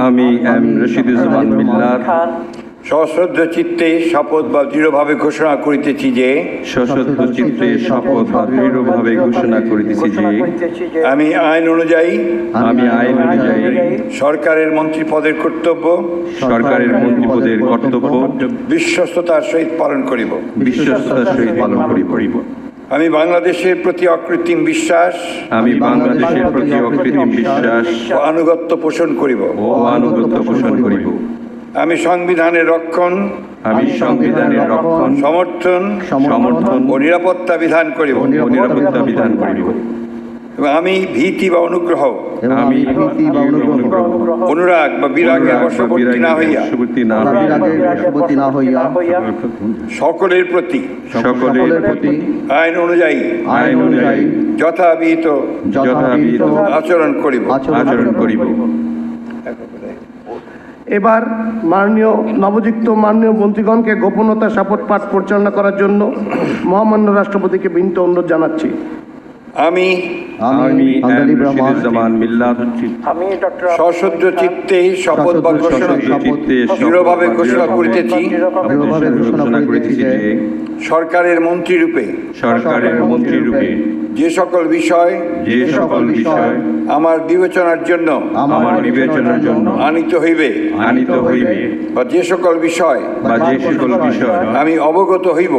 আমি এম রশিদুজ্জামান মিল্লাত সশ্রদ্ধ চিত্তে শপথ বা দৃঢ়ভাবে ঘোষণা করিতেছি যে সশ্রদ্ধ চিত্তে শপথ বা দৃঢ়ভাবে ঘোষণা করিতেছি যে আমি আইন অনুযায়ী সরকারের মন্ত্রী পদের কর্তব্য বিশ্বস্ততার সহিত পালন করিব। আমি বাংলাদেশের প্রতি অকৃত্রিম বিশ্বাস ও আনুগত্য পোষণ করিব। আমি সংবিধানের রক্ষণ সমর্থন ও নিরাপত্তা বিধান করিব। এবং আমি ভীতি বা অনুগ্রহ অনুরাগ বা বিরাগের বশবর্তী না হইয়া সকলের প্রতি আইন অনুযায়ী যথাবিহিত আচরণ করিব। এবার নবযুক্ত মাননীয় মন্ত্রীগণকে গোপনতা শপথ পাঠ পরিচালনা করার জন্য মহামান্য রাষ্ট্রপতিকে বিনীত অনুরোধ জানাচ্ছি। আমি সশ্রদ্ধ চিত্তে শপথ বা দৃঢ়ভাবে ঘোষণা করিতেছি সরকারের মন্ত্রী রূপে যে সকল বিষয় আমার বিবেচনার জন্য আনিত হইবে বা যে সকল বিষয় আমি অবগত হইব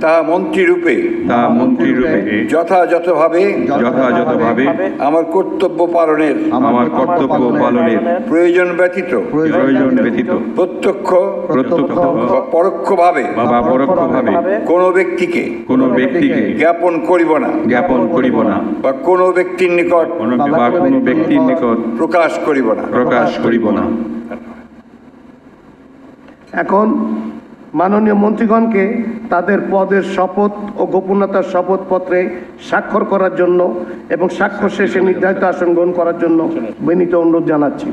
তা মন্ত্রী রূপে যথাযথভাবে আমার কর্তব্য পালনের প্রয়োজন ব্যতীত প্রত্যক্ষ বা পরোক্ষভাবে কোনো ব্যক্তিকে জ্ঞাপন করিব না বা কোনো ব্যক্তির নিকট প্রকাশ করিব না। এখন মাননীয় মন্ত্রীগণকে তাদের পদের শপথ ও গোপনীয়তার শপথপত্রে স্বাক্ষর করার জন্য এবং স্বাক্ষর শেষে নির্ধারিত আসন গ্রহণ করার জন্য বিনীত অনুরোধ জানাচ্ছি।